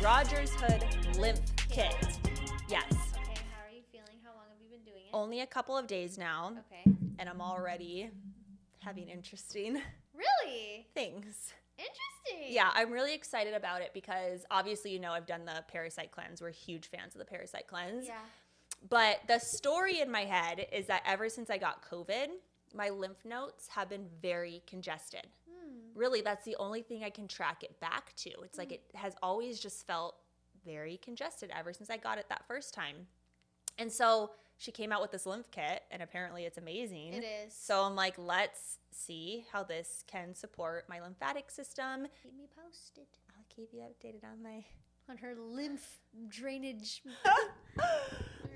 Rogers Hood Lymph Kit. Yes. Okay, how are you feeling? How long have you been doing it? Only a couple of days now. Okay. And I'm already having interesting Really? things. Interesting. Yeah, I'm really excited about it because obviously, I've done the Parasite Cleanse. We're huge fans of the Parasite Cleanse. Yeah. But the story in my head is that ever since I got COVID, my lymph nodes have been very congested. Really, that's the only thing I can track it back to. It's like it has always just felt very congested ever since I got it that first time. And so she came out with this lymph kit, and apparently it's amazing. It is. So I'm like, let's see how this can support my lymphatic system. Keep me posted I'll keep you updated on my... on her lymph drainage.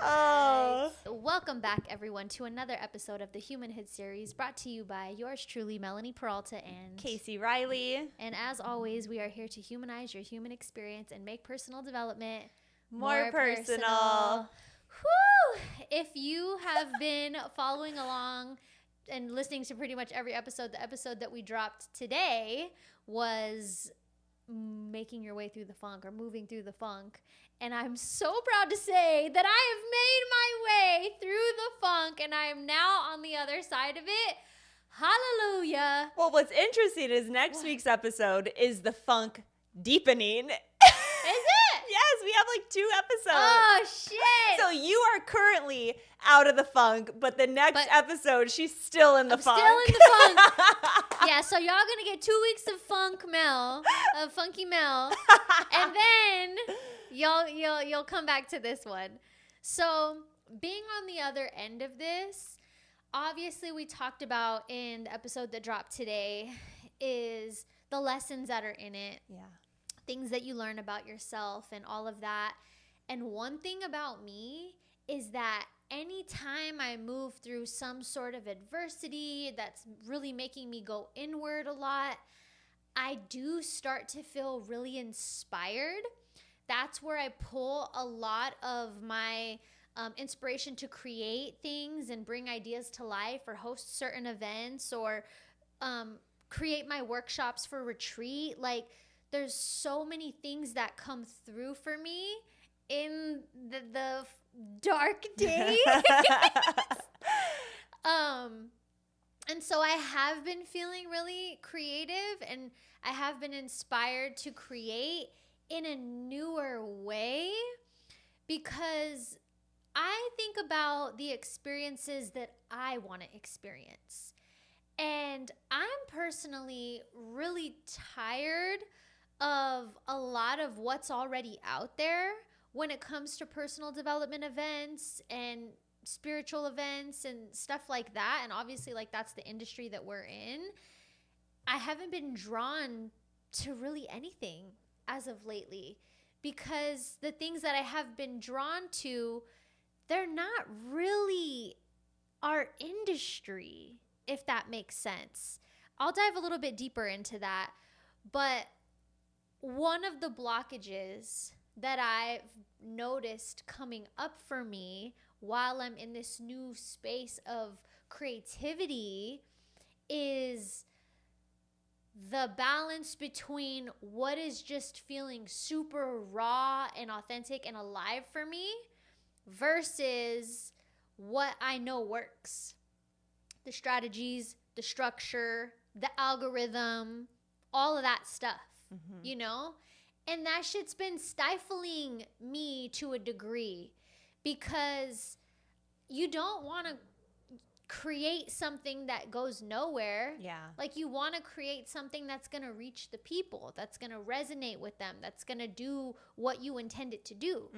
Oh. Welcome back, everyone, to another episode of the Human Hit series, brought to you by yours truly, Melanie Peralta and Casey Riley. And as always, we are here to humanize your human experience and make personal development More personal. Whew! If you have been following along and listening to pretty much every episode, the episode that we dropped today was making your way through the funk or moving through the funk. And I'm so proud to say that I have made my way through the funk and I am now on the other side of it. Hallelujah. Well, what's interesting is next week's episode is the funk deepening. Is it? Yes, we have like 2 episodes. Oh, shit. So you are currently out of the funk, but the next episode, she's still in the funk. Still in the funk. Yeah, so y'all gonna get 2 weeks of Funky Mel, and then you'll come back to this one. So being on the other end of this, obviously we talked about in the episode that dropped today is the lessons that are in it. Yeah. Things that you learn about yourself and all of that. And one thing about me is that anytime I move through some sort of adversity that's really making me go inward a lot, I do start to feel really inspired. That's where I pull a lot of my inspiration to create things and bring ideas to life or host certain events or create my workshops for retreat. Like, there's so many things that come through for me in the dark days. And so I have been feeling really creative and I have been inspired to create in a newer way because I think about the experiences that I want to experience. And I'm personally really tired of a lot of what's already out there when it comes to personal development events and spiritual events and stuff like that. And obviously, like, that's the industry that we're in. I haven't been drawn to really anything as of lately because the things that I have been drawn to, they're not really our industry, if that makes sense. I'll dive a little bit deeper into that, but one of the blockages that I've noticed coming up for me while I'm in this new space of creativity is the balance between what is just feeling super raw and authentic and alive for me versus what I know works. The strategies, the structure, the algorithm, all of that stuff. You know? And that shit's been stifling me to a degree because you don't want to create something that goes nowhere. Yeah. Like, you want to create something that's going to reach the people, that's going to resonate with them, that's going to do what you intend it to do.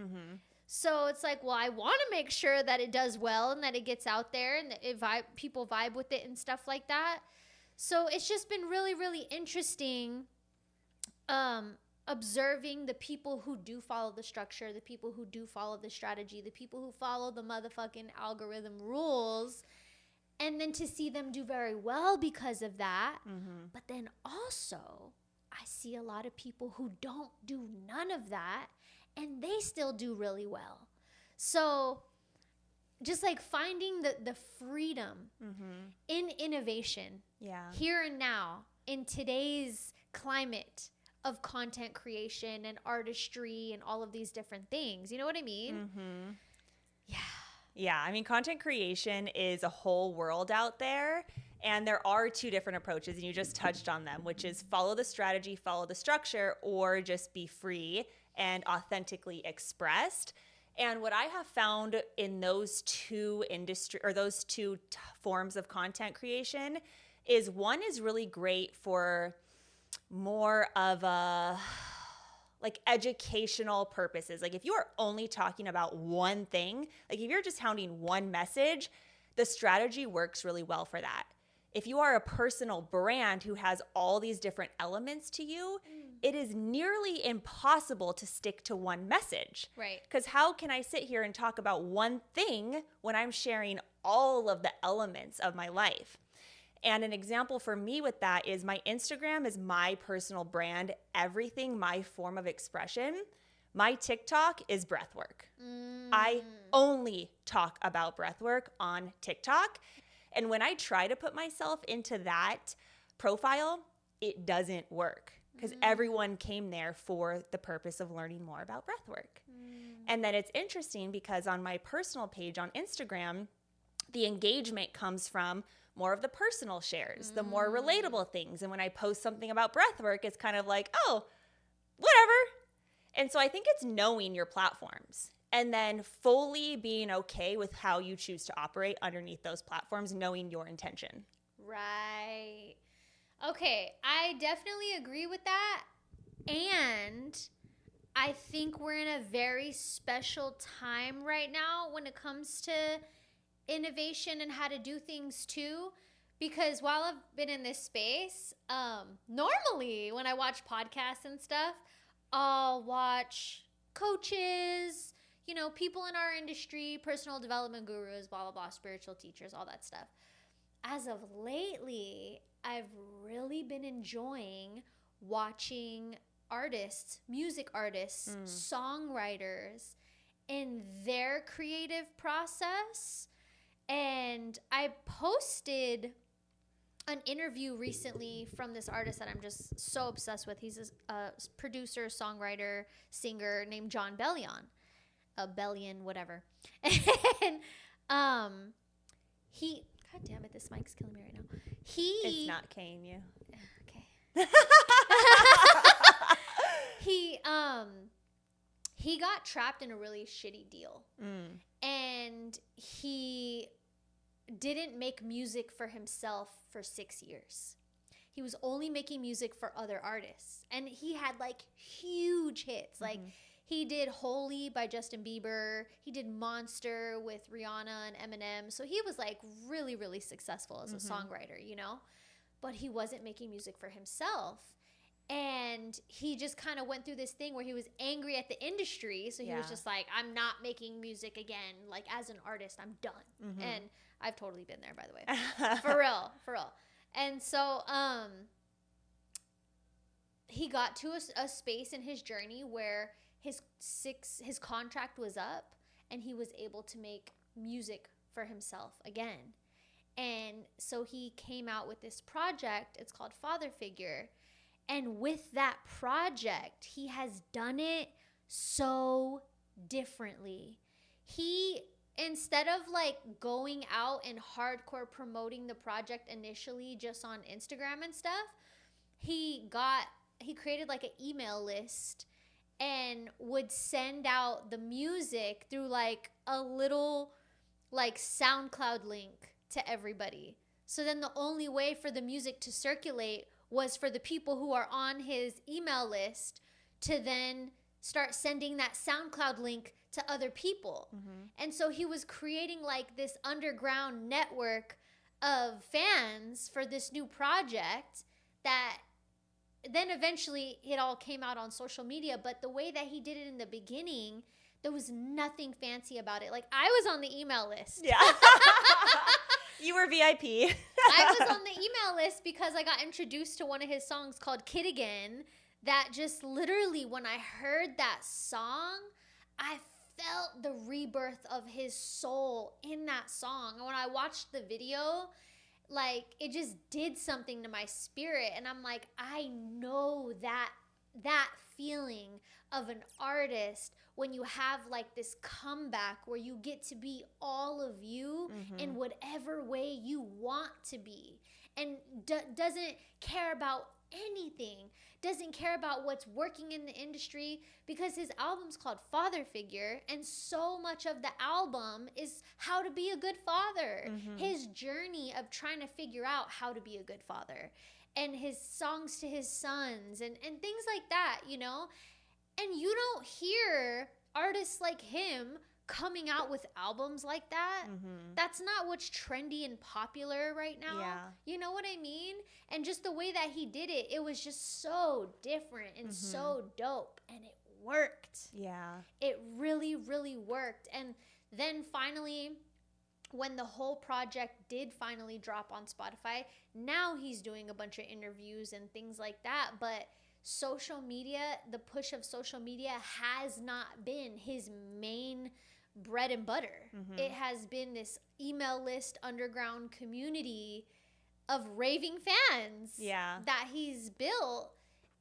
So it's like, well, I want to make sure that it does well and that it gets out there and that people vibe with it and stuff like that. So it's just been really, really interesting observing the people who do follow the structure, the people who do follow the strategy, the people who follow the motherfucking algorithm rules, and then to see them do very well because of that. But then also, I see a lot of people who don't do none of that, and they still do really well. So just like finding the freedom in innovation here and now in today's climate of content creation and artistry and all of these different things. You know what I mean? Mm-hmm. Yeah. Yeah, I mean, content creation is a whole world out there. And there are two different approaches, and you just touched on them, which is follow the strategy, follow the structure, or just be free and authentically expressed. And what I have found in those two forms of content creation is one is really great for more of a like educational purposes. Like if you are only talking about one thing, like if you're just hounding one message, the strategy works really well for that. If you are a personal brand who has all these different elements to you, it is nearly impossible to stick to one message. Right. Because how can I sit here and talk about one thing when I'm sharing all of the elements of my life? And an example for me with that is my Instagram is my personal brand, everything, my form of expression. My TikTok is breathwork. I only talk about breathwork on TikTok. And when I try to put myself into that profile, it doesn't work because everyone came there for the purpose of learning more about breathwork. And then it's interesting because on my personal page on Instagram, the engagement comes from more of the personal shares, the more relatable things. And when I post something about breathwork, it's kind of like, oh, whatever. And so I think it's knowing your platforms and then fully being okay with how you choose to operate underneath those platforms, knowing your intention. Right. Okay, I definitely agree with that. And I think we're in a very special time right now when it comes to innovation and how to do things too. Because while I've been in this space, normally when I watch podcasts and stuff, I'll watch coaches, you know, people in our industry, personal development gurus, blah, blah, blah, spiritual teachers, all that stuff. As of lately, I've really been enjoying watching artists, music artists, songwriters in their creative process. And I posted an interview recently from this artist that I'm just so obsessed with. He's a producer, songwriter, singer named Jon Bellion. Bellion, whatever. And he, God damn it, this mic's killing me right now. It's not Kane, you. Okay. He got trapped in a really shitty deal. And he didn't make music for himself for 6 years. He was only making music for other artists. And he had like huge hits. Like he did Holy by Justin Bieber. He did Monster with Rihanna and Eminem. So he was like really, really successful as a songwriter, you know? But he wasn't making music for himself. And he just kind of went through this thing where he was angry at the industry. So he was just like, I'm not making music again. Like as an artist, I'm done. And I've totally been there, by the way. For real. And so he got to a space in his journey where his contract was up and he was able to make music for himself again. And so he came out with this project. It's called Father Figure. And with that project, he has done it so differently. He, instead of like going out and hardcore promoting the project initially just on Instagram and stuff, he created like an email list and would send out the music through like a little like SoundCloud link to everybody. So then the only way for the music to circulate was for the people who are on his email list to then start sending that SoundCloud link to other people. And so he was creating like this underground network of fans for this new project that then eventually it all came out on social media. But the way that he did it in the beginning, there was nothing fancy about it. Like I was on the email list. Yeah. You were VIP. I was on the email list because I got introduced to one of his songs called Kid Again. That just literally, when I heard that song, I felt the rebirth of his soul in that song. And when I watched the video, like it just did something to my spirit. And I'm like, I know that that feeling of an artist when you have like this comeback where you get to be all of you in whatever way you want to be, and doesn't care about anything, doesn't care about what's working in the industry, because his album's called Father Figure, and so much of the album is how to be a good father, his journey of trying to figure out how to be a good father, and his songs to his sons and things like that, you know? And you don't hear artists like him coming out with albums like that. That's not what's trendy and popular right now. Yeah. You know what I mean? And just the way that he did it, it was just so different and so dope, and it worked. Yeah. It really, really worked. And then finally, when the whole project did finally drop on Spotify, now he's doing a bunch of interviews and things like that. But social media, the push of social media has not been his main bread and butter. It has been this email list underground community of raving fans that he's built,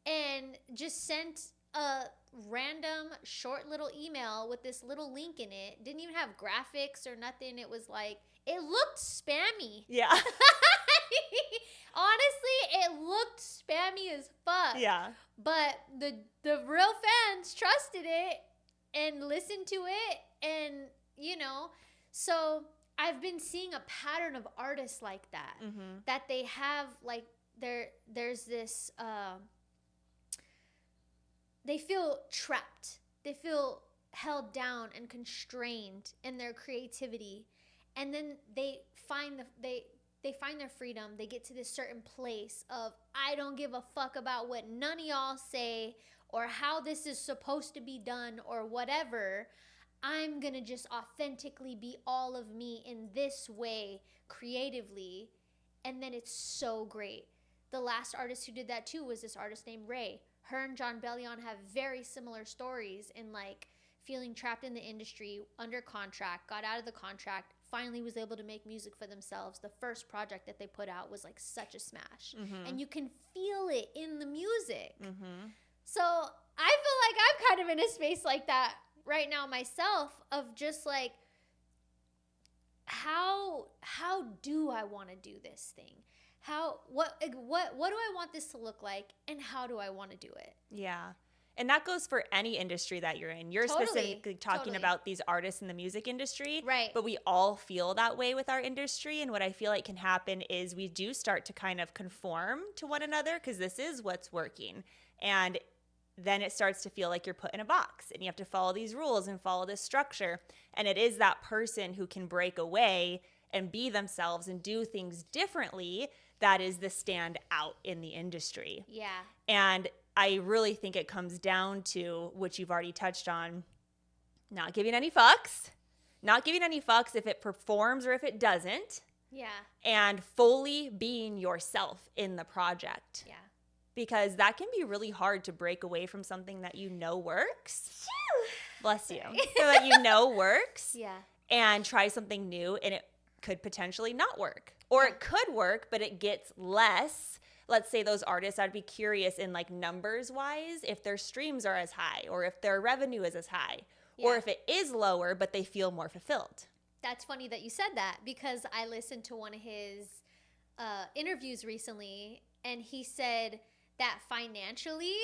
and just sent a random short little email with this little link in it. Didn't even have graphics or nothing. It was like, it looked spammy. Yeah. Honestly, it looked spammy as fuck. Yeah. But the real fans trusted it and listened to it, and you know, so I've been seeing a pattern of artists like that, that they have like there's this they feel trapped, they feel held down and constrained in their creativity, and then they find their freedom. They get to this certain place of, I don't give a fuck about what none of y'all say or how this is supposed to be done or whatever. I'm gonna just authentically be all of me in this way creatively, and then it's so great. The last artist who did that too was this artist named Ray. Her and John Bellion have very similar stories in like feeling trapped in the industry, under contract, got out of the contract, finally was able to make music for themselves. The first project that they put out was like such a smash, and you can feel it in the music. So I feel like I'm kind of in a space like that right now myself, of just like, how do I want to do this thing? What do I want this to look like, and how do I want to do it? Yeah. And that goes for any industry that you're in. You're specifically talking about these artists in the music industry. Right. But we all feel that way with our industry. And what I feel like can happen is we do start to kind of conform to one another, because this is what's working. And then it starts to feel like you're put in a box and you have to follow these rules and follow this structure. And it is that person who can break away and be themselves and do things differently that is the stand out in the industry. Yeah. And I really think it comes down to, which you've already touched on, not giving any fucks if it performs or if it doesn't. Yeah. And fully being yourself in the project. Yeah. Because that can be really hard to break away from something that you know works. Bless you. So that you know works. Yeah. And try something new, and it could potentially not work. Or it could work, but it gets less. Let's say those artists, I'd be curious in like numbers wise, if their streams are as high, or if their revenue is as high, or if it is lower, but they feel more fulfilled. That's funny that you said that, because I listened to one of his interviews recently, and he said that financially,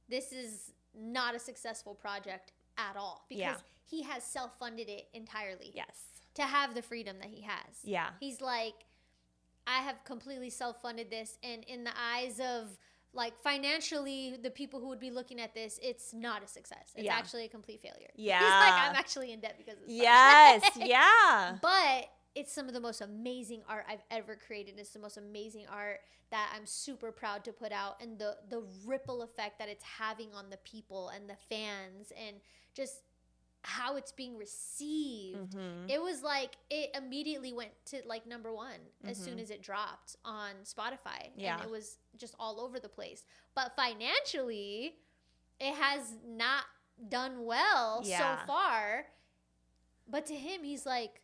this is not a successful project at all, because he has self-funded it entirely. Yes. To have the freedom that he has. Yeah. He's like, I have completely self-funded this, and in the eyes of like financially the people who would be looking at this, it's not a success. It's actually a complete failure. Yeah. He's like, I'm actually in debt because of this. Yes. Yeah. But it's some of the most amazing art I've ever created. It's the most amazing art that I'm super proud to put out, and the ripple effect that it's having on the people and the fans, and just how it's being received. It was like, it immediately went to like number one as soon as it dropped on Spotify. And it was just all over the place. But financially, it has not done well so far. But to him, he's like,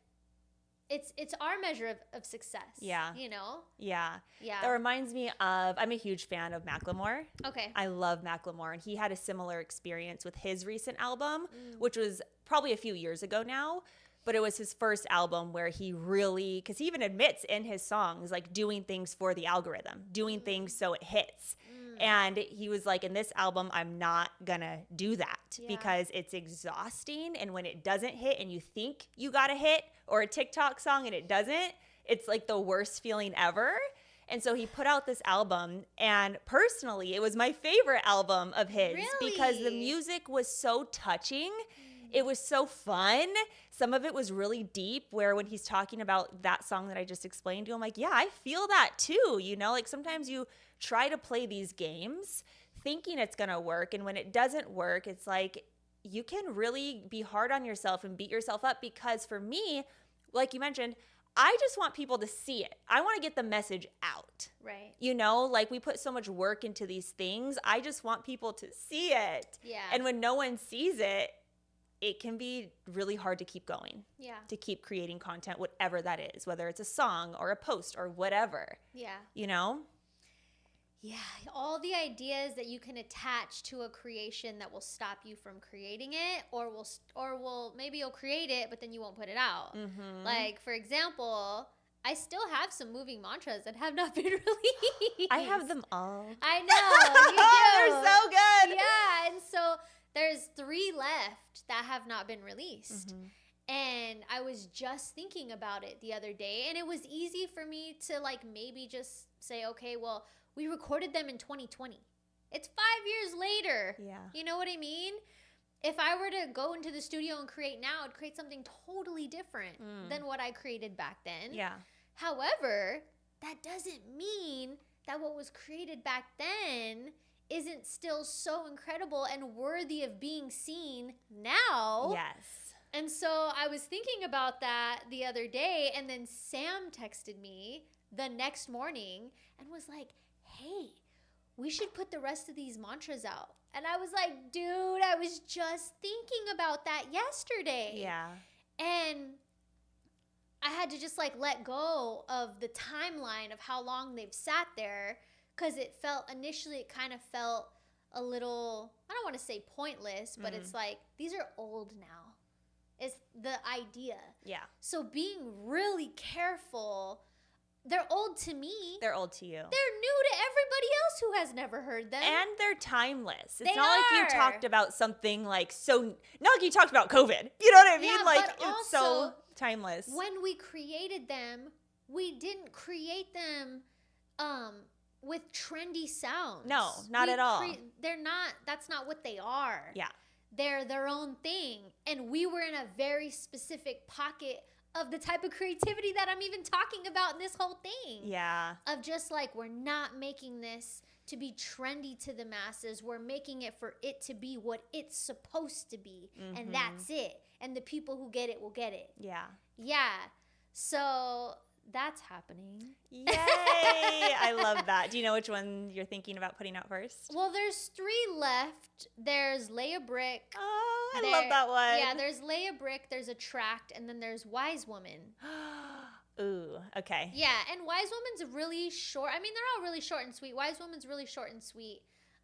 it's our measure of success. Yeah. You know? Yeah. Yeah. That reminds me of, I'm a huge fan of Macklemore. Okay. I love Macklemore, and he had a similar experience with his recent album, which was probably a few years ago now, but it was his first album where he really, because he even admits in his songs, like doing things for the algorithm, doing things so it hits. And he was like, in this album, I'm not gonna do that because it's exhausting. And when it doesn't hit and you think you got a hit or a TikTok song and it doesn't, it's like the worst feeling ever. And so he put out this album, and personally, it was my favorite album of his because the music was so touching. It was so fun. Some of it was really deep, where when he's talking about that song that I just explained to him, like, yeah, I feel that too. You know, like sometimes you try to play these games thinking it's going to work. And when it doesn't work, it's like you can really be hard on yourself and beat yourself up, because for me, like you mentioned, I just want people to see it. I want to get the message out. Right. You know, like we put so much work into these things. I just want people to see it. Yeah. And when no one sees it, it can be really hard to keep going. Yeah. To keep creating content, whatever that is, whether it's a song or a post or whatever. Yeah. You know? Yeah, all the ideas that you can attach to a creation that will stop you from creating it, or will maybe you'll create it, but then you won't put it out. Mm-hmm. Like, for example, I still have some moving mantras that have not been released. I have them all. I know, you do. They're so good. Yeah, and so there's 3 left that have not been released. Mm-hmm. And I was just thinking about it the other day, and it was easy for me to like maybe just say, okay, well, we recorded them in 2020. It's 5 years later. Yeah. You know what I mean? If I were to go into the studio and create now, I'd create something totally different than what I created back then. Yeah. However, that doesn't mean that what was created back then isn't still so incredible and worthy of being seen now. Yes. And so I was thinking about that the other day, and then Sam texted me the next morning and was like, hey, we should put the rest of these mantras out. And I was like, dude, I was just thinking about that yesterday. Yeah. And I had to just like let go of the timeline of how long they've sat there, because it kind of felt a little, I don't want to say pointless, but it's like, these are old now. It's the idea. Yeah. So being really careful. They're old to me. They're old to you. They're new to everybody else who has never heard them. And they're timeless. It's They not like you are. talked about something like not like you talked about COVID. You know what I mean? Yeah, like but it's so also, timeless. when we created them, we didn't create them with trendy sounds. No, not at all. That's not what they are. Yeah. They're their own thing. And we were in a very specific pocket of the type of creativity that I'm even talking about in this whole thing. Yeah. Of just like, we're not making this to be trendy to the masses. We're making it for it to be what it's supposed to be. And that's it. And the people who get it will get it. Yeah. Yeah. So that's happening. Yay. I love that. Do you know which one you're thinking about putting out first? Well, there's 3 left. There's Lay a Brick. Oh, I love that one. Yeah, there's Lay a Brick, there's Attract, and then there's Wise Woman. Ooh, okay. Yeah, and Wise Woman's really short. I mean, they're all really short and sweet. Wise Woman's really short and sweet.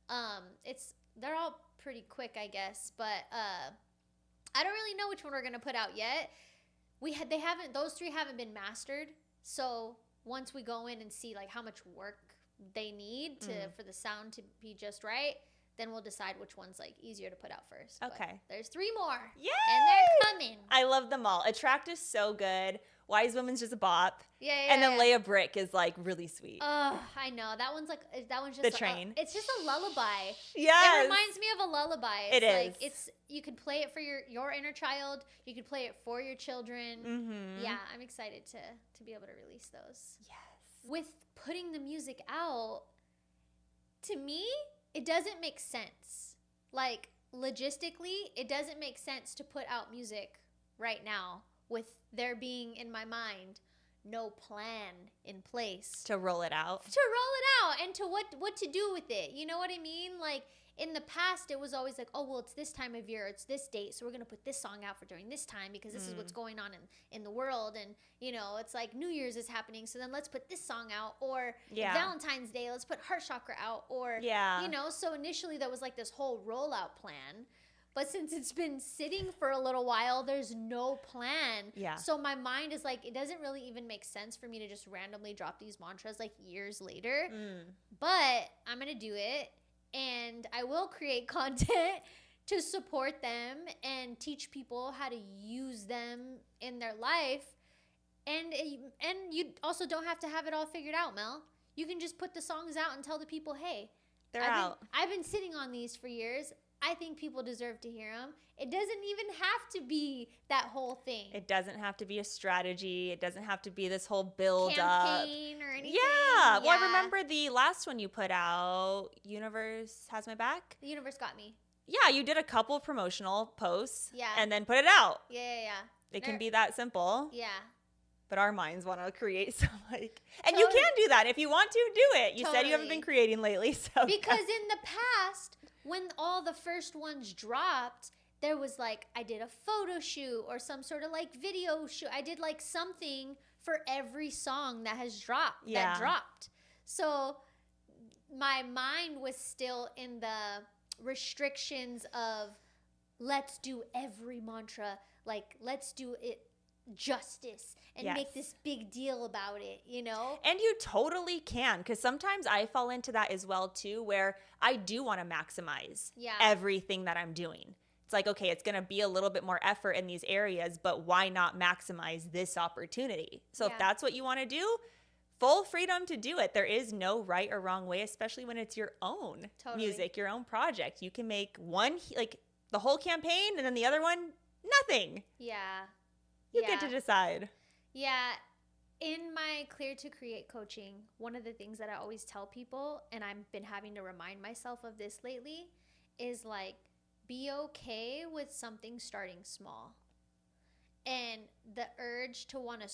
They're all pretty quick, I guess, but I don't really know which one we're gonna put out yet. Those 3 haven't been mastered. So once we go in and see like how much work they need for the sound to be just right, then we'll decide which one's like easier to put out first. Okay. But there's 3 more. Yay! And they're coming. I love them all. Attract is so good. Wise Woman's just a bop. Yeah. And then Lay a Brick is like really sweet. Oh, I know. That one's just The Train. It's just a lullaby. Yes. It reminds me of a lullaby. It is. Like, you could play it for your inner child. You could play it for your children. Mm-hmm. Yeah, I'm excited to be able to release those. Yes. With putting the music out, to me, it doesn't make sense. Like, logistically, it doesn't make sense to put out music right now with there being in my mind no plan in place To roll it out. and to what to do with it. You know what I mean? Like in the past, it was always like, oh, well, it's this time of year, it's this date, so we're going to put this song out for during this time because this is what's going on in the world. And, you know, it's like New Year's is happening, so then let's put this song out. Or Valentine's Day, let's put Heart Chakra out. Or, you know, so initially there was like this whole rollout plan. But since it's been sitting for a little while, there's no plan. Yeah. So my mind is like, it doesn't really even make sense for me to just randomly drop these mantras like years later. But I'm going to do it. And I will create content to support them and teach people how to use them in their life. And you also don't have to have it all figured out, Mel. You can just put the songs out and tell the people, hey, they're out. I've been sitting on these for years. I think people deserve to hear them. It doesn't even have to be that whole thing. It doesn't have to be a strategy. It doesn't have to be this whole build campaign or anything. Yeah. Well, I remember the last one you put out, Universe Has My Back. The Universe Got Me. Yeah, you did a couple promotional posts. Yeah. And then put it out. Yeah. It can be that simple. Yeah. But our minds want to create some like, and you can do that if you want to do it. You said you haven't been creating lately, so because in the past, when all the first ones dropped, there was like I did a photo shoot or some sort of like video shoot. I did like something for every song that has dropped. That dropped. So my mind was still in the restrictions of let's do every mantra, like let's do it justice and make this big deal about it, you know? And you totally can, because sometimes I fall into that as well too, where I do want to maximize everything that I'm doing. It's like, okay, it's going to be a little bit more effort in these areas, but why not maximize this opportunity? So if that's what you want to do, full freedom to do it. There is no right or wrong way, especially when it's your own music, your own project. You can make one, like the whole campaign, and then the other one, nothing. Yeah. You get to decide. Yeah. In my Clear to Create coaching, one of the things that I always tell people, and I've been having to remind myself of this lately, is like, be okay with something starting small. And the urge to want to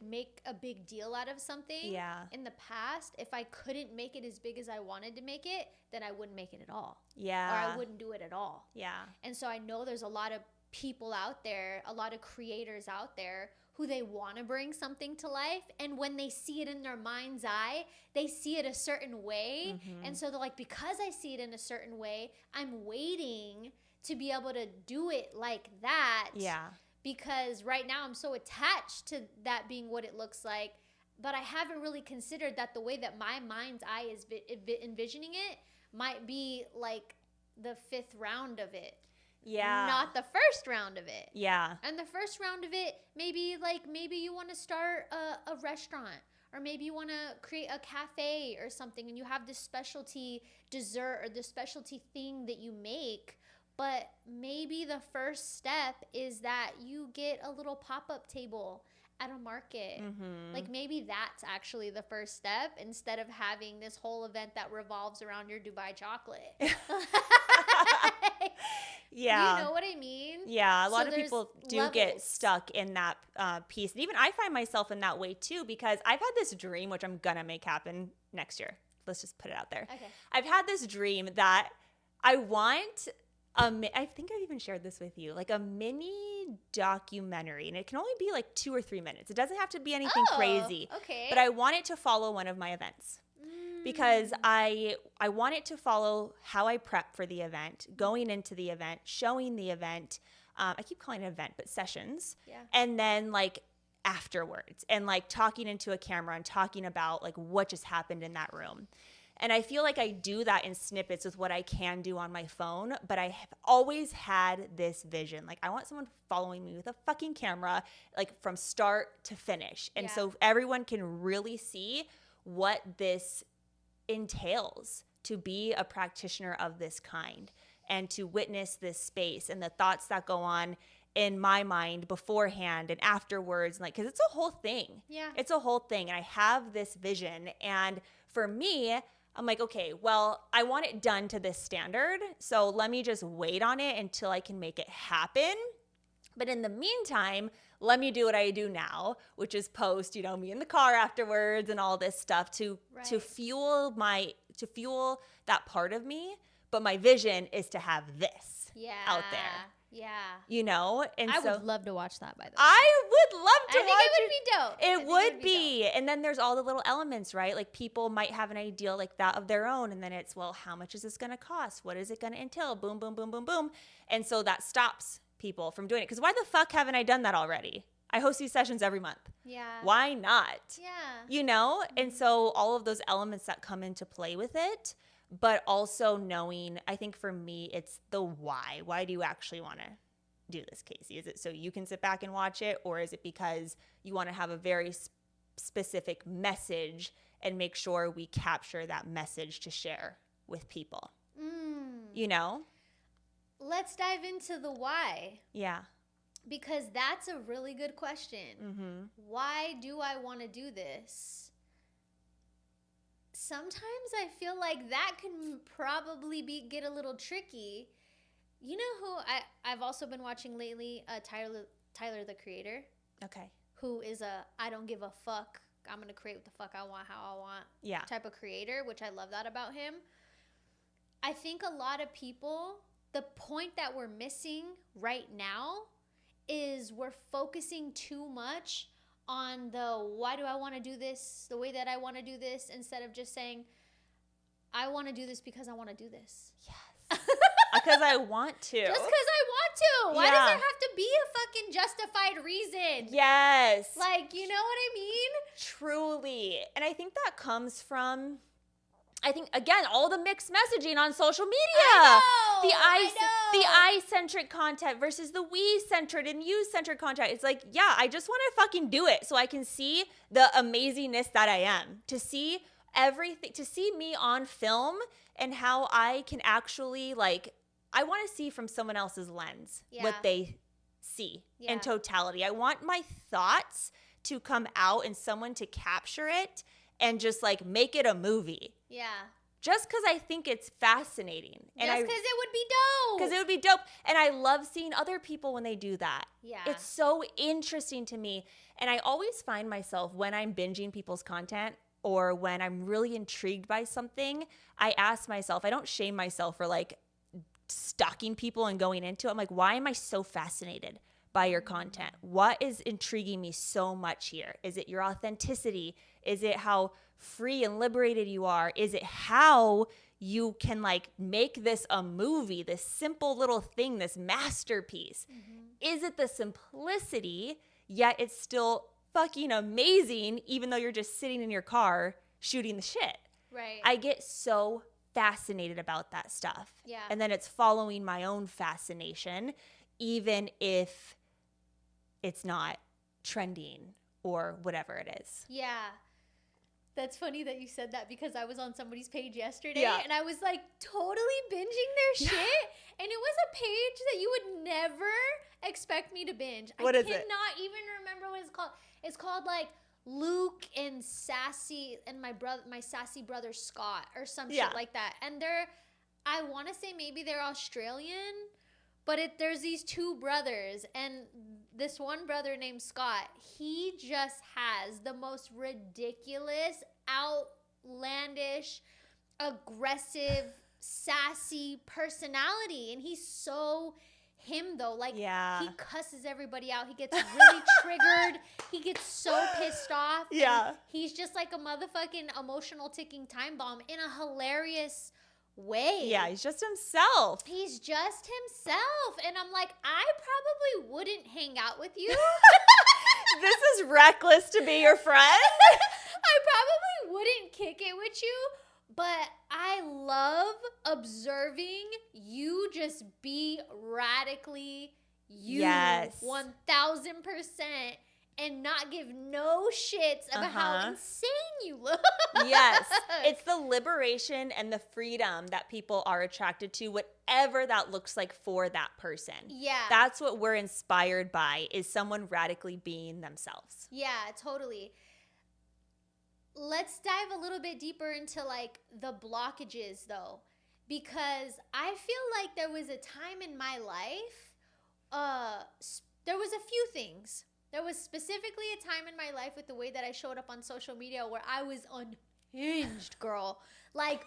make a big deal out of something. Yeah. In the past, if I couldn't make it as big as I wanted to make it, then I wouldn't make it at all. Yeah. Or I wouldn't do it at all. Yeah. And so I know there's a lot of people out there, a lot of creators out there who they want to bring something to life, and when they see it in their mind's eye, they see it a certain way. And so they're like, because I see it in a certain way, I'm waiting to be able to do it like that. Yeah. Because right now I'm so attached to that being what it looks like, but I haven't really considered that the way that my mind's eye is envisioning it might be like the 5th round of it. Yeah. Not the first round of it. Yeah. And the first round of it, maybe you want to start a restaurant, or maybe you want to create a cafe or something, and you have this specialty dessert or this specialty thing that you make. But maybe the first step is that you get a little pop-up table at a market. Like maybe that's actually the first step, instead of having this whole event that revolves around your Dubai chocolate. Yeah. You know what I mean? Yeah. A lot of people do get stuck in that piece. And even I find myself in that way too, because I've had this dream, which I'm going to make happen next year. Let's just put it out there. Okay. I've had this dream that I want, I think I've even shared this with you, like a mini documentary. And it can only be like 2 or 3 minutes. It doesn't have to be anything crazy. Okay. But I want it to follow one of my events. Because I want it to follow how I prep for the event, going into the event, showing the event. I keep calling it an event, but sessions. Yeah. And then like afterwards, and like talking into a camera and talking about like what just happened in that room. And I feel like I do that in snippets with what I can do on my phone, but I have always had this vision. Like I want someone following me with a fucking camera, like from start to finish. And so everyone can really see what this entails to be a practitioner of this kind, and to witness this space and the thoughts that go on in my mind beforehand and afterwards, like, because it's a whole thing. Yeah. It's a whole thing. And I have this vision, and for me, I'm like, okay, well, I want it done to this standard, so let me just wait on it until I can make it happen. But in the meantime, let me do what I do now, which is post, me in the car afterwards and all this stuff to fuel that part of me. But my vision is to have this out there. Yeah. And I would love to watch that, by the way. I would love to watch it. I think it would be dope. It would be. And then there's all the little elements, right? Like people might have an ideal like that of their own. And then it's, well, how much is this going to cost? What is it going to entail? Boom, boom, boom, boom, boom. And so that stops people from doing it. Because why the fuck haven't I done that already? I host these sessions every month. Yeah. Why not? Yeah. And so all of those elements that come into play with it, but also knowing, I think for me, it's the why. Why do you actually want to do this, Casey? Is it so you can sit back and watch it, or is it because you want to have a very specific message and make sure we capture that message to share with people? Let's dive into the why. Yeah. Because that's a really good question. Mm-hmm. Why do I want to do this? Sometimes I feel like that can probably get a little tricky. You know who I've also been watching lately? Tyler, the Creator. Okay. Who is I don't give a fuck. I'm going to create what the fuck I want, how I want type of creator, which I love that about him. I think a lot of people, the point that we're missing right now is we're focusing too much on the why do I want to do this the way that I want to do this, instead of just saying, I want to do this because I want to do this. Yes. Because I want to. Just because I want to. Why does there have to be a fucking justified reason? Yes. Like, you know what I mean? Truly. And I think that comes from, again, all the mixed messaging on social media. The I-centric content versus the we-centered and you-centered content. It's like, yeah, I just want to fucking do it so I can see the amazingness that I am. To see everything, to see me on film and how I can actually, I want to see from someone else's lens what they see in totality. I want my thoughts to come out and someone to capture it and just make it a movie. Yeah. Just because I think it's fascinating. And just because it would be dope. Because it would be dope. And I love seeing other people when they do that. Yeah. It's so interesting to me. And I always find myself when I'm binging people's content or when I'm really intrigued by something, I ask myself, I don't shame myself for stalking people and going into it. I'm like, why am I so fascinated by your content? What is intriguing me so much here? Is it your authenticity? Is it how free and liberated you are? Is it how you can make this a movie, this simple little thing, this masterpiece? Mm-hmm. Is it the simplicity, yet it's still fucking amazing, even though you're just sitting in your car shooting the shit? Right. I get so fascinated about that stuff. Yeah. And then it's following my own fascination, even if it's not trending or whatever it is. Yeah. That's funny that you said that, because I was on somebody's page yesterday and I was totally binging their shit. And it was a page that you would never expect me to binge. What is it? I cannot even remember what it's called. It's called Luke and Sassy and my sassy brother Scott or some shit like that. And I want to say maybe they're Australian, but there's these two brothers, and this one brother named Scott, he just has the most ridiculous, outlandish, aggressive, sassy personality. And he's so him though. He cusses everybody out. He gets really triggered. He gets so pissed off. Yeah. He's just like a motherfucking emotional ticking time bomb in a hilarious way. Yeah, he's just himself. He's just himself. And I'm like, I probably wouldn't hang out with you. This is reckless to be your friend. I probably wouldn't kick it with you, but I love observing you just be radically you. Yes. 1000%. And not give no shits about how insane you look. Yes. It's the liberation and the freedom that people are attracted to, whatever that looks like for that person. Yeah. That's what we're inspired by, is someone radically being themselves. Yeah, totally. Let's dive a little bit deeper into the blockages though, because I feel like there was a time in my life, there was a few things. There was specifically a time in my life with the way that I showed up on social media where I was unhinged, girl. Like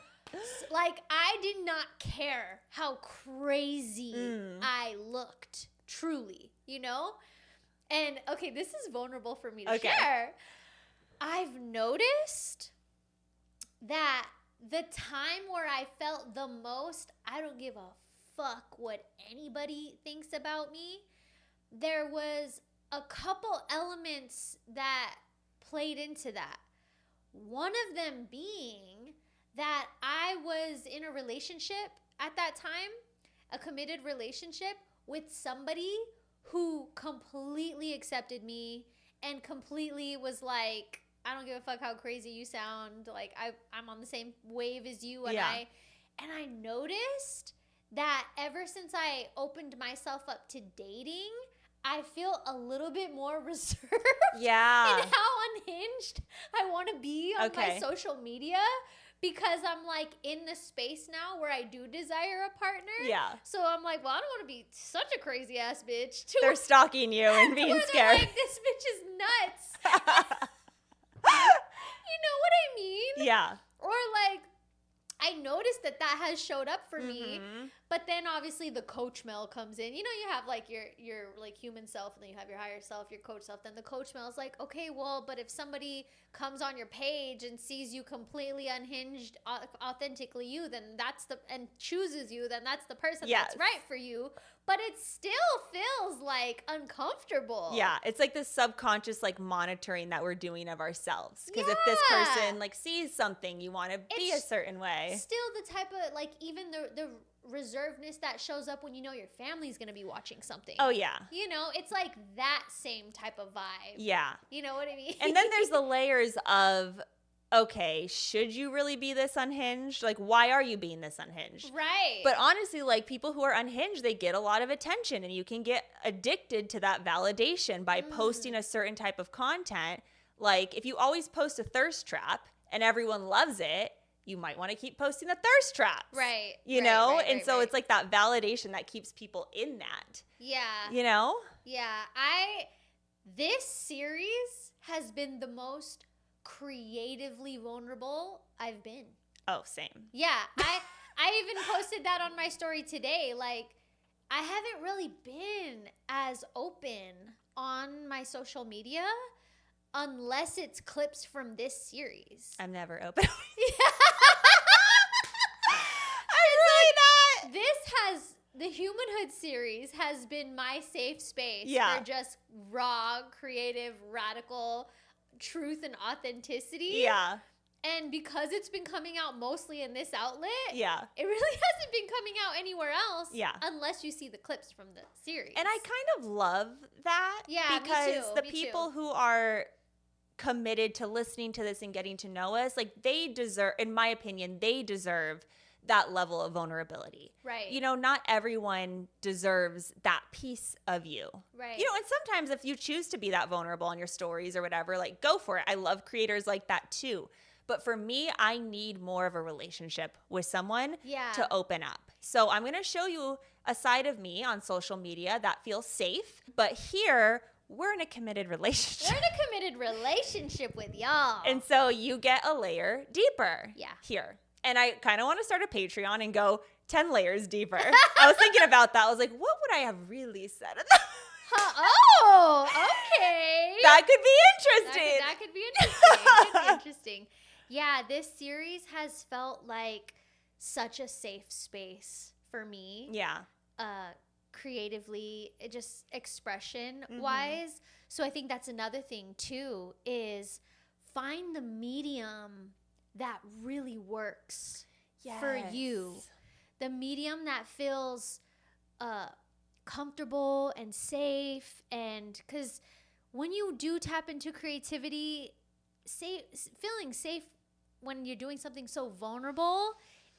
I did not care how crazy I looked, truly, you know? And okay, this is vulnerable for me to share. I've noticed that the time where I felt the most, I don't give a fuck what anybody thinks about me, there was a couple elements that played into that. One of them being that I was in a relationship at that time, a committed relationship with somebody who completely accepted me and completely was like, I don't give a fuck how crazy you sound. Like I'm on the same wave as you. And I noticed that ever since I opened myself up to dating, I feel a little bit more reserved in how unhinged I want to be on my social media. Because I'm like in the space now where I do desire a partner. Yeah. So I'm like, well, I don't want to be such a crazy ass bitch. They're stalking you and being scared. Like, this bitch is nuts. You know what I mean? Yeah. Or like, I noticed that has showed up for me, but then obviously the coach Mel comes in. You know, you have like your like human self, and then you have your higher self, your coach self. Then the coach Mel's like, okay, well, but if somebody comes on your page and sees you completely unhinged, authentically you, then and chooses you, then that's the person that's right for you. But it still feels like uncomfortable. Yeah, it's like this subconscious like monitoring that we're doing of ourselves. Because if this person like sees something, you want to be a certain way. Still the type of like even the reservedness that shows up when you know your family's going to be watching something. Oh, yeah. You know, it's like that same type of vibe. Yeah. You know what I mean? And then there's the layers of, okay, should you really be this unhinged? Like, why are you being this unhinged? Right. But honestly, like, people who are unhinged, they get a lot of attention, and you can get addicted to that validation by posting a certain type of content. Like, if you always post a thirst trap and everyone loves it, you might want to keep posting the thirst traps. Right. You know? And so it's like that validation that keeps people in that. Yeah. You know? Yeah. This series has been the most creatively vulnerable I've been. Oh, same. Yeah. I even posted that on my story today. Like, I haven't really been as open on my social media unless it's clips from this series. I'm never open. The Humanhood series has been my safe space for just raw, creative, radical truth and authenticity. Yeah. And because it's been coming out mostly in this outlet, it really hasn't been coming out anywhere else unless you see the clips from the series. And I kind of love that. Yeah, because me too. the people who are committed to listening to this and getting to know us, like, they deserve, in my opinion, they deserve that level of vulnerability. Right. You know, not everyone deserves that piece of you. Right. You know, and sometimes if you choose to be that vulnerable on your stories or whatever, like, go for it. I love creators like that too. But for me, I need more of a relationship with someone to open up. So I'm going to show you a side of me on social media that feels safe. But here, we're in a committed relationship. We're in a committed relationship with y'all. And so you get a layer deeper here. And I kind of want to start a Patreon and go 10 layers deeper. I was thinking about that. I was like, what would I have really said? Oh, okay. That could be interesting. That could be interesting. It could be interesting. Yeah, this series has felt like such a safe space for me. Yeah. Creatively, just expression-wise. So I think that's another thing, too, is find the medium that really works for you. The medium that feels comfortable and safe. And because when you do tap into creativity, feeling safe when you're doing something so vulnerable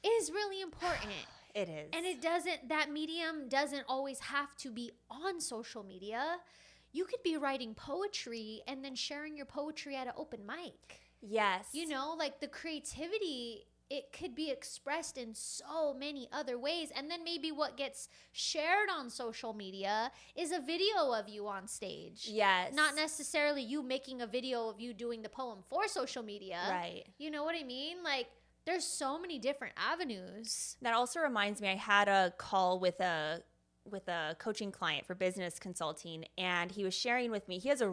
is really important. It is. And that medium doesn't always have to be on social media. You could be writing poetry and then sharing your poetry at an open mic. Yes. You know, like, the creativity it could be expressed in so many other ways. And then maybe what gets shared on social media is a video of you on stage. Yes. Not necessarily you making a video of you doing the poem for social media. Right. You know what I mean? Like, there's so many different avenues. That also reminds me, I had a call with a coaching client for business consulting, and he was sharing with me, he has a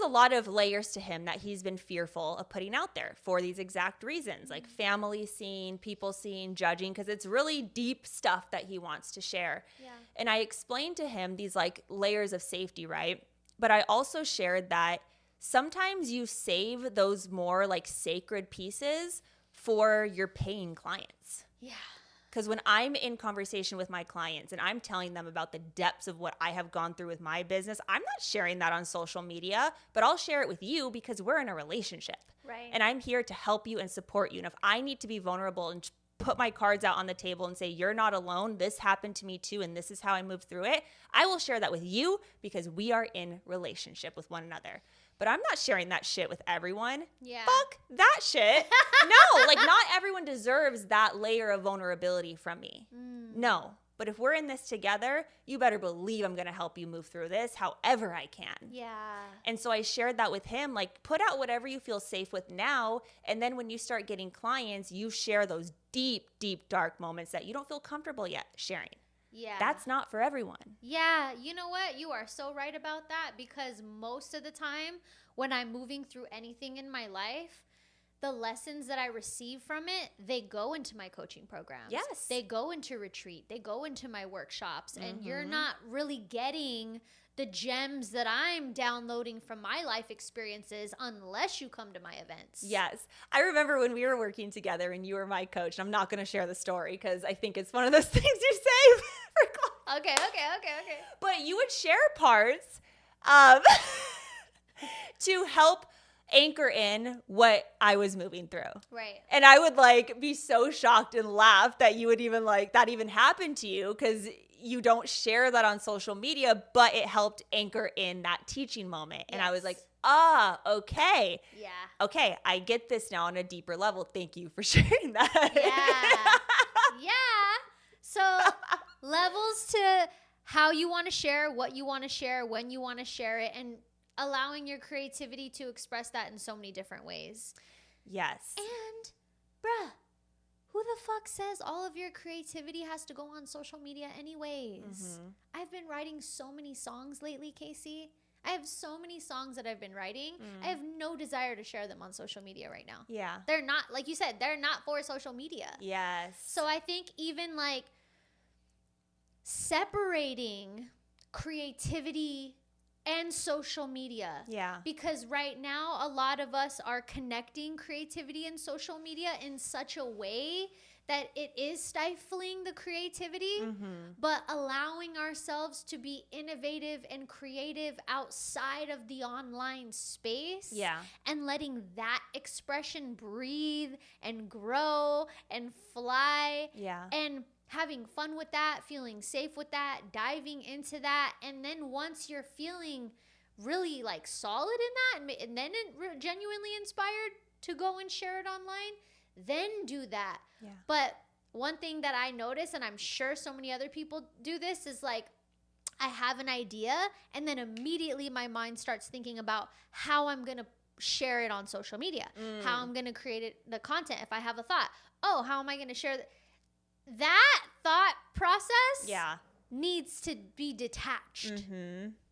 lot of layers to him that he's been fearful of putting out there for these exact reasons, like family seeing, people seeing, judging, because it's really deep stuff that he wants to share. Yeah. And I explained to him these like layers of safety, right? But I also shared that sometimes you save those more like sacred pieces for your paying clients. Yeah. Because when I'm in conversation with my clients and I'm telling them about the depths of what I have gone through with my business, I'm not sharing that on social media, but I'll share it with you because we're in a relationship. Right. And I'm here to help you and support you. And if I need to be vulnerable and put my cards out on the table and say, you're not alone, this happened to me too, and this is how I moved through it, I will share that with you because we are in relationship with one another. But I'm not sharing that shit with everyone. Yeah. Fuck that shit. No, like not everyone deserves that layer of vulnerability from me. No. But if we're in this together, you better believe I'm going to help you move through this however I can. Yeah. And so I shared that with him, like put out whatever you feel safe with now. And then when you start getting clients, you share those deep, deep, dark moments that you don't feel comfortable yet sharing. Yeah. That's not for everyone. Yeah, you know what? You are so right about that, because most of the time when I'm moving through anything in my life, the lessons that I receive from it, they go into my coaching programs. Yes. They go into retreat. They go into my workshops. And you're not really getting the gems that I'm downloading from my life experiences unless you come to my events. Yes. I remember when we were working together and you were my coach. And I'm not going to share the story because I think it's one of those things you save for class. Okay. But you would share parts to help anchor in what I was moving through. Right. And I would like be so shocked and laugh that you would even like that even happened to you because you don't share that on social media, but it helped anchor in that teaching moment. And I was like, okay. Yeah. Okay, I get this now on a deeper level. Thank you for sharing that. Yeah. So levels to how you want to share, what you want to share, when you want to share it, and allowing your creativity to express that in so many different ways. Yes. And, bruh, who the fuck says all of your creativity has to go on social media anyways? I've been writing so many songs lately, Casey. I have so many songs that I've been writing. I have no desire to share them on social media right now. Yeah. They're not, like you said, they're not for social media. Yes. So I think even like separating creativity and social media. Yeah. Because right now, a lot of us are connecting creativity and social media in such a way that it is stifling the creativity, but allowing ourselves to be innovative and creative outside of the online space. Yeah. And letting that expression breathe and grow and fly. Yeah. And having fun with that, feeling safe with that, diving into that. And then once you're feeling really like solid in that and then genuinely inspired to go and share it online, then do that. Yeah. But one thing that I notice, and I'm sure so many other people do this, is like I have an idea and then immediately my mind starts thinking about how I'm going to share it on social media, how I'm going to create it, the content. If I have a thought, how am I going to share that thought process needs to be detached.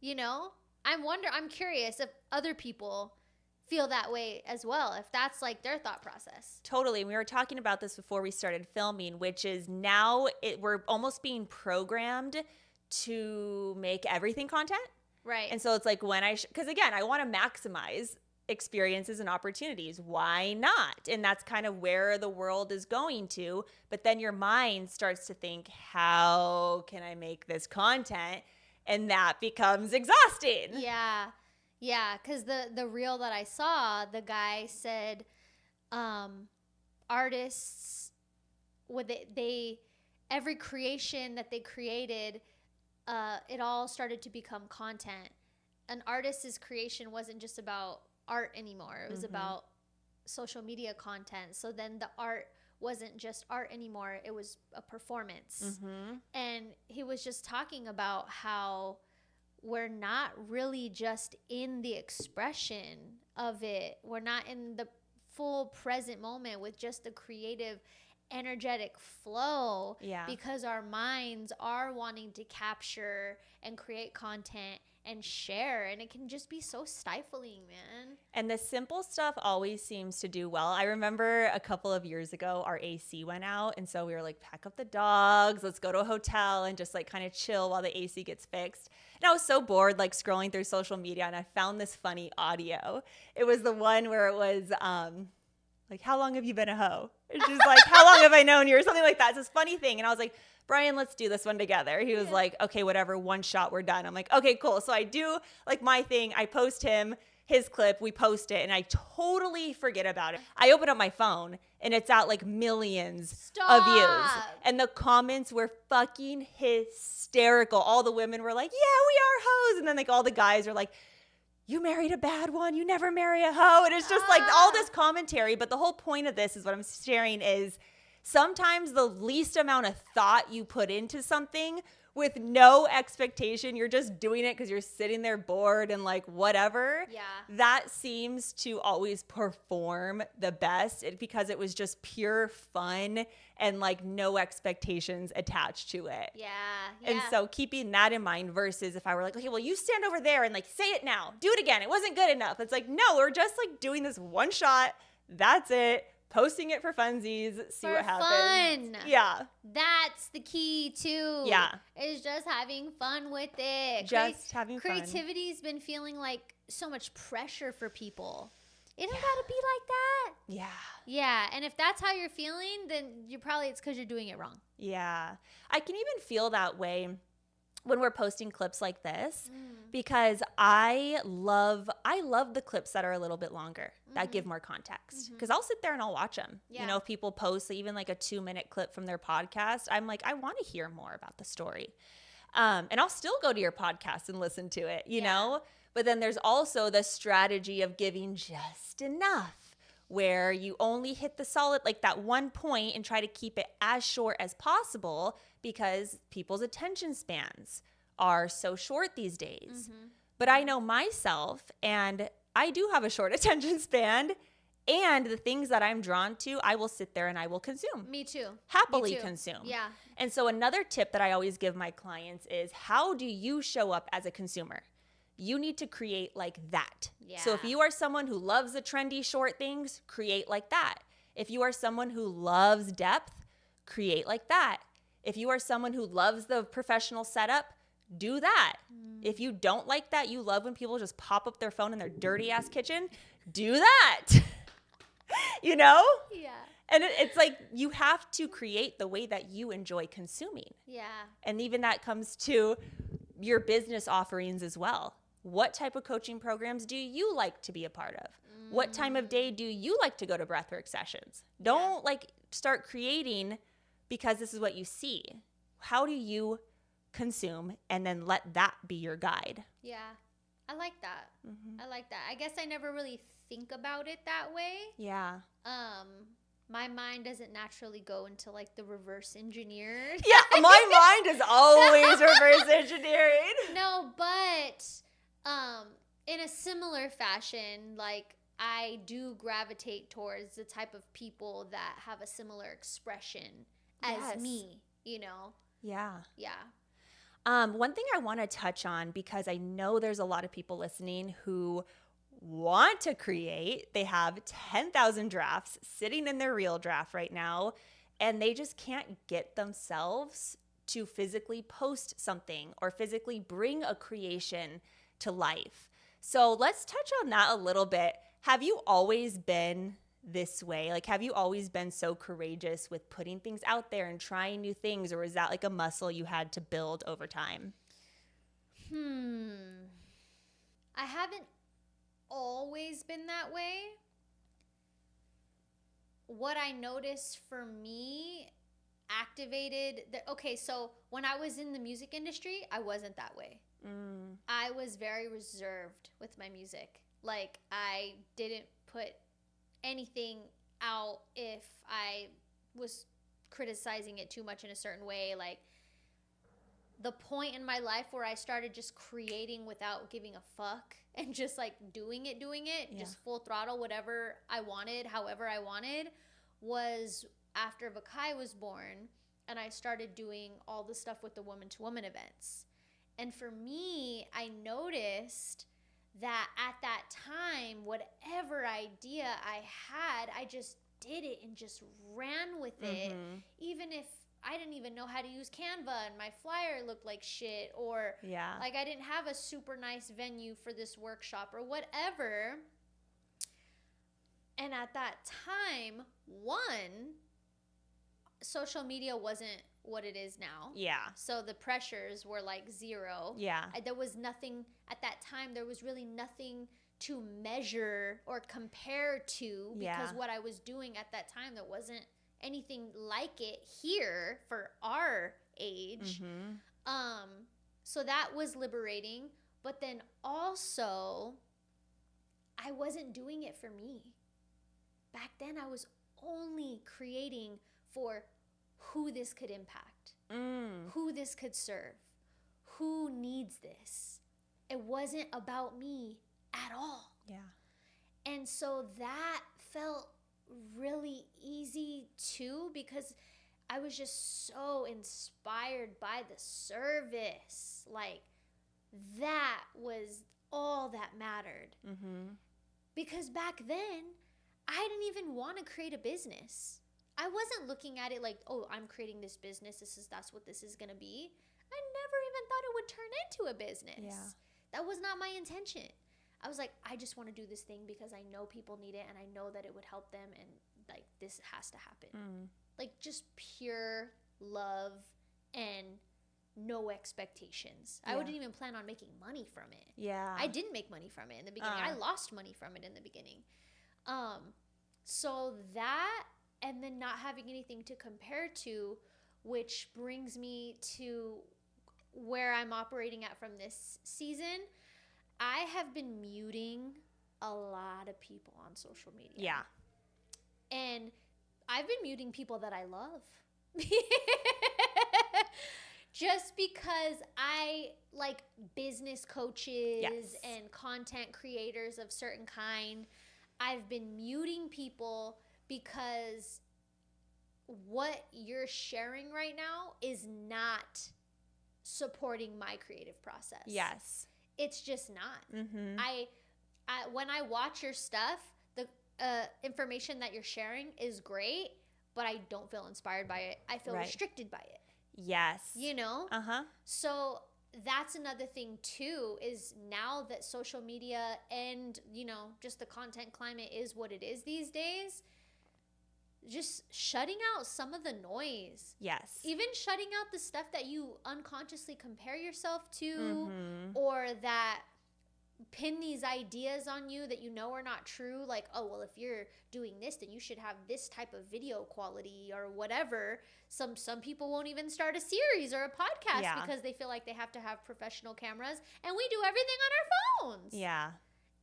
You know, I'm curious if other people feel that way as well, if that's like their thought process. Totally. We were talking about this before we started filming, which is now we're almost being programmed to make everything content. Right. And so it's like when because again, I want to maximize experiences and opportunities. Why not? And that's kind of where the world is going to. But then your mind starts to think, how can I make this content? And that becomes exhausting. Yeah. Yeah. Because the reel that I saw, the guy said artists, every creation that they created, it all started to become content. An artist's creation wasn't just about art anymore. It was about social media content. So then the art wasn't just art anymore. It was a performance. Mm-hmm. And he was just talking about how we're not really just in the expression of it. We're not in the full present moment with just the creative, energetic flow. Yeah. Because our minds are wanting to capture and create content and share, and it can just be so stifling, man. And the simple stuff always seems to do well. I remember a couple of years ago, our AC went out. And so we were like, pack up the dogs, let's go to a hotel and just like kind of chill while the AC gets fixed. And I was so bored, like scrolling through social media, and I found this funny audio. It was the one where it was like, how long have you been a hoe? It's just like, how long have I known you? Or something like that. It's this funny thing. And I was like, Brian, let's do this one together. He was like, okay, whatever, one shot, we're done. I'm like, okay, cool. So I do like my thing. I post his clip, we post it, and I totally forget about it. I open up my phone and it's at like millions of views. And the comments were fucking hysterical. All the women were like, yeah, we are hoes. And then like all the guys are like, you married a bad one. You never marry a hoe. And it's just like all this commentary. But the whole point of this is what I'm sharing is sometimes the least amount of thought you put into something with no expectation, you're just doing it because you're sitting there bored and like whatever. Yeah. That seems to always perform the best because it was just pure fun and like no expectations attached to it. Yeah. And so keeping that in mind versus if I were like, okay, well, you stand over there and like say it now, do it again. It wasn't good enough. It's like, no, we're just like doing this one shot. That's it. Posting it for funsies, see what happens. Fun. Yeah. That's the key too. Yeah. Is just having fun with it. Just having fun. Creativity's been feeling like so much pressure for people. It don't gotta be like that. Yeah. Yeah. And if that's how you're feeling, then it's because you're doing it wrong. Yeah. I can even feel that way when we're posting clips like this because I love the clips that are a little bit longer, that give more context, because I'll sit there and I'll watch them. Yeah. You know, if people post even like a 2-minute clip from their podcast, I'm like, I want to hear more about the story. And I'll still go to your podcast and listen to it, you know, but then there's also the strategy of giving just enough where you only hit the solid, like that one point, and try to keep it as short as possible because people's attention spans are so short these days. But I know myself, and I do have a short attention span, and the things that I'm drawn to, I will sit there and I will consume. Me too. Happily Me too. consume. Yeah. And so another tip that I always give my clients is, how do you show up as a consumer? You need to create like that. Yeah. So if you are someone who loves the trendy short things, create like that. If you are someone who loves depth, create like that. If you are someone who loves the professional setup, do that. If you don't like that, you love when people just pop up their phone in their dirty ass kitchen, do that. You know? Yeah. And it's like you have to create the way that you enjoy consuming. Yeah. And even that comes to your business offerings as well. What type of coaching programs do you like to be a part of? What time of day do you like to go to breathwork sessions? Don't like start creating because this is what you see. How do you consume, and then let that be your guide? Yeah. I like that. I like that. I guess I never really think about it that way. Yeah. My mind doesn't naturally go into like the reverse engineered. Yeah, my mind is always reverse engineering. No, but in a similar fashion, like I do gravitate towards the type of people that have a similar expression as me, you know? Yeah. Yeah. One thing I want to touch on, because I know there's a lot of people listening who want to create. They have 10,000 drafts sitting in their Reel Draft right now, and they just can't get themselves to physically post something or physically bring a creation to life. So let's touch on that a little bit. Have you always been this way? Like, have you always been so courageous with putting things out there and trying new things, or is that like a muscle you had to build over time? I haven't always been that way. What I noticed for me activated so when I was in the music industry, I wasn't that way. I was very reserved with my music. Like, I didn't put anything out if I was criticizing it too much in a certain way. Like, the point in my life where I started just creating without giving a fuck and just like doing it, just full throttle, whatever I wanted, however I wanted, was after Vakai was born, and I started doing all the stuff with the woman to woman events. And for me, I noticed that at that time, whatever idea I had, I just did it and just ran with it, even if I didn't even know how to use Canva and my flyer looked like shit, or like I didn't have a super nice venue for this workshop or whatever. And at that time, one, social media wasn't what it is now. Yeah. So the pressures were like zero. Yeah. There was nothing at that time. There was really nothing to measure or compare to, because what I was doing at that time, there wasn't anything like it here for our age. So that was liberating. But then also, I wasn't doing it for me. Back then, I was only creating for who this could impact, who this could serve, who needs this. It wasn't about me at all. Yeah. And so that felt really easy too, because I was just so inspired by the service. Like, that was all that mattered. Because back then, I didn't even want to create a business. I wasn't looking at it like, oh, I'm creating this business. That's what this is going to be. I never even thought it would turn into a business. Yeah. That was not my intention. I was like, I just want to do this thing because I know people need it and I know that it would help them, and like, this has to happen. Like, just pure love and no expectations. I wouldn't even plan on making money from it. Yeah. I didn't make money from it in the beginning. I lost money from it in the beginning. So that, and then not having anything to compare to, which brings me to where I'm operating at from this season. I have been muting a lot of people on social media. Yeah. And I've been muting people that I love. Just because I like business coaches and content creators of certain kind. I've been muting people because what you're sharing right now is not supporting my creative process. Yes. It's just not. I when I watch your stuff, the information that you're sharing is great, but I don't feel inspired by it. I feel restricted by it. Yes. You know? So that's another thing too, is now that social media and, you know, just the content climate is what it is these days, just shutting out some of the noise. Yes. Even shutting out the stuff that you unconsciously compare yourself to, or that pin these ideas on you that you know are not true. Like, oh, well, if you're doing this, then you should have this type of video quality or whatever. Some people won't even start a series or a podcast because they feel like they have to have professional cameras, and we do everything on our phones. Yeah.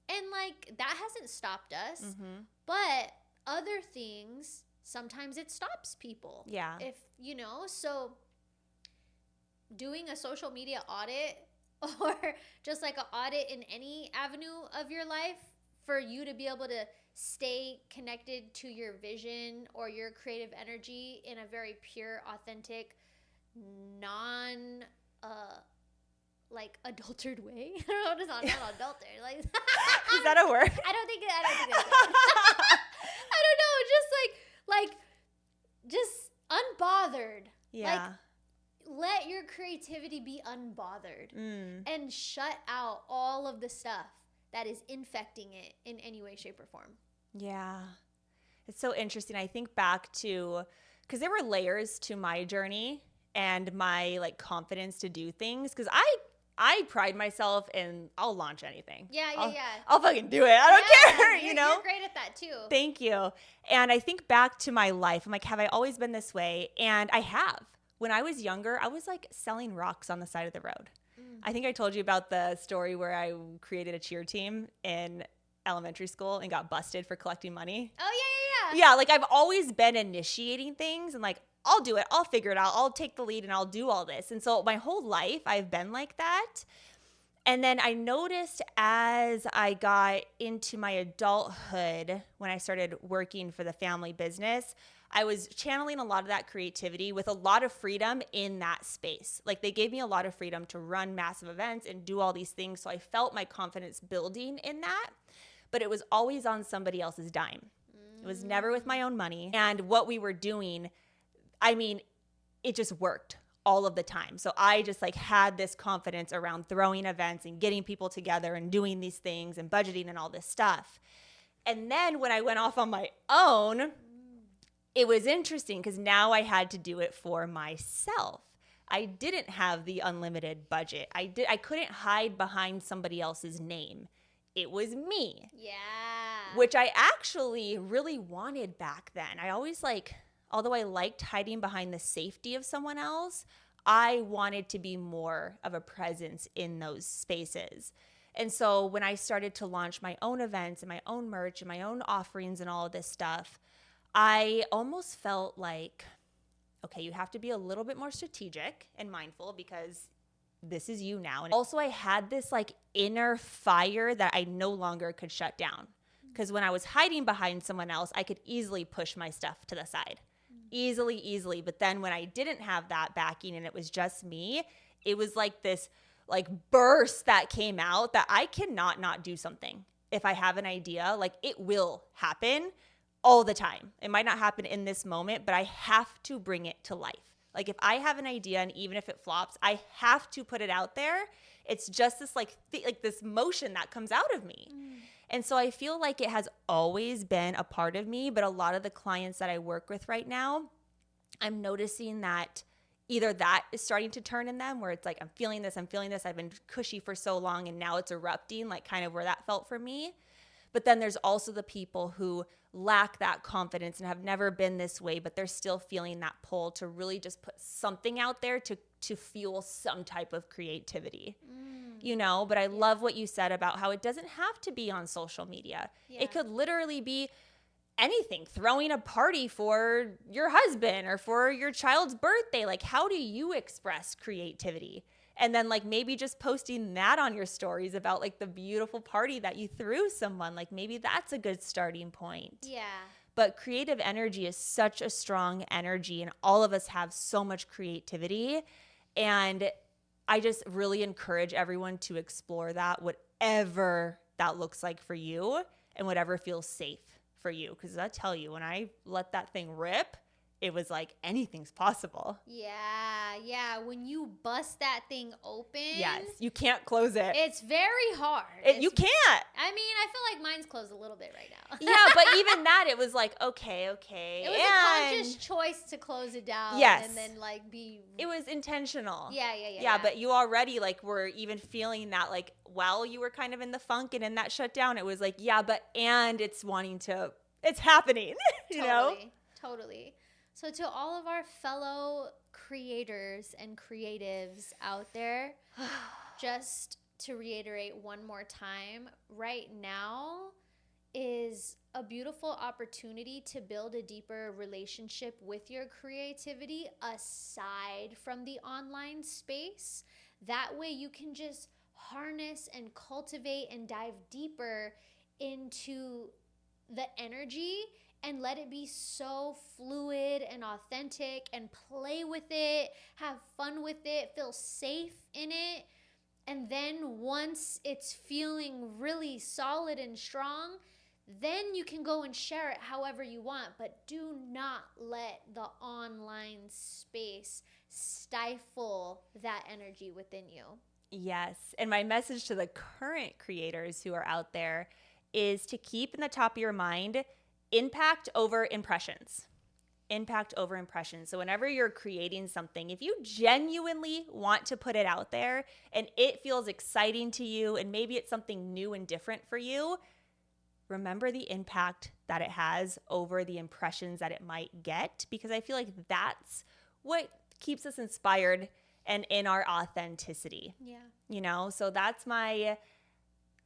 And like, that hasn't stopped us. But other things, sometimes it stops people. Yeah. If, you know, so doing a social media audit, or just like an audit in any avenue of your life, for you to be able to stay connected to your vision or your creative energy in a very pure, authentic, non like adulterated way. I don't know what it's not adulterated. Like, is that a word? I don't think that's a word. I don't know, just unbothered. Yeah. Like, let your creativity be unbothered and shut out all of the stuff that is infecting it in any way, shape, or form. Yeah. It's so interesting. I think back to, because there were layers to my journey and my like confidence to do things, because I pride myself in I'll launch anything. I'll fucking do it. I don't care, you know? You're great at that too. Thank you. And I think back to my life. I'm like, have I always been this way? And I have. When I was younger, I was like selling rocks on the side of the road. I think I told you about the story where I created a cheer team in elementary school and got busted for collecting money. Oh, yeah. Yeah, like I've always been initiating things and like, I'll do it. I'll figure it out. I'll take the lead and I'll do all this. And so my whole life I've been like that. And then I noticed as I got into my adulthood, when I started working for the family business, I was channeling a lot of that creativity with a lot of freedom in that space. Like they gave me a lot of freedom to run massive events and do all these things. So I felt my confidence building in that, but it was always on somebody else's dime. It was never with my own money. And what we were doing, I mean, it just worked all of the time. So I just like had this confidence around throwing events and getting people together and doing these things and budgeting and all this stuff. And then when I went off on my own, it was interesting because now I had to do it for myself. I didn't have the unlimited budget. I couldn't hide behind somebody else's name. It was me. Yeah. Which I actually really wanted back then. I always although I liked hiding behind the safety of someone else, I wanted to be more of a presence in those spaces. And so when I started to launch my own events and my own merch and my own offerings and all of this stuff, I almost felt like, okay, you have to be a little bit more strategic and mindful because this is you now. And also I had this like inner fire that I no longer could shut down. Because when I was hiding behind someone else, I could easily push my stuff to the side. Easily. But then when I didn't have that backing and it was just me, it was like this like burst that came out that I cannot not do something. If I have an idea, like it will happen all the time. It might not happen in this moment, but I have to bring it to life. Like if I have an idea and even if it flops, I have to put it out there. It's just this like this motion that comes out of me. And so I feel like it has always been a part of me, but a lot of the clients that I work with right now, I'm noticing that either that is starting to turn in them where it's like, I'm feeling this, I've been cushy for so long and now it's erupting, like kind of where that felt for me. But then there's also the people who lack that confidence and have never been this way, but they're still feeling that pull to really just put something out there to fuel some type of creativity. You know, but I love what you said about how it doesn't have to be on social media. Yeah. It could literally be anything, throwing a party for your husband or for your child's birthday. Like, how do you express creativity? And then like maybe just posting that on your stories about like the beautiful party that you threw someone. Like maybe that's a good starting point. Yeah. But creative energy is such a strong energy and all of us have so much creativity. And I just really encourage everyone to explore that, whatever that looks like for you and whatever feels safe for you. Because I tell you, when I let that thing rip, it was like anything's possible. Yeah. When you bust that thing open. Yes, you can't close it. It's very hard. You can't. I mean, I feel like mine's closed a little bit right now. Yeah, but even that, it was like, okay. It was a conscious choice to close it down. Yes. And then like be. It was intentional. Yeah, but you already like were even feeling that like while you were kind of in the funk and in that shutdown, it was like, and it's happening, you know? Totally. So to all of our fellow creators and creatives out there, just to reiterate one more time, right now is a beautiful opportunity to build a deeper relationship with your creativity aside from the online space. That way you can just harness and cultivate and dive deeper into the energy and let it be so fluid and authentic and play with it, have fun with it, feel safe in it. And then once it's feeling really solid and strong, then you can go and share it however you want. But do not let the online space stifle that energy within you. Yes. And my message to the current creators who are out there is to keep in the top of your mind impact over impressions. Impact over impressions. So whenever you're creating something, if you genuinely want to put it out there and it feels exciting to you and maybe it's something new and different for you, remember the impact that it has over the impressions that it might get, because I feel like that's what keeps us inspired and in our authenticity. Yeah. You know, so that's my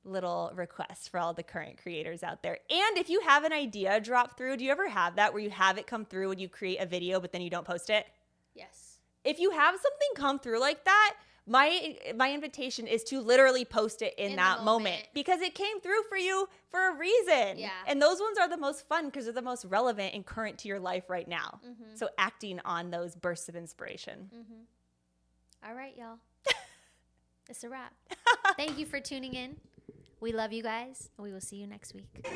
little request for all the current creators out there. And if you have an idea drop through, do you ever have that where you have it come through and you create a video, but then you don't post it? Yes. If you have something come through like that, my invitation is to literally post it in that moment because it came through for you for a reason. Yeah. And those ones are the most fun because they're the most relevant and current to your life right now. So acting on those bursts of inspiration. All right, y'all. It's a wrap. Thank you for tuning in. We love you guys, and we will see you next week.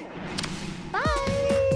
Bye.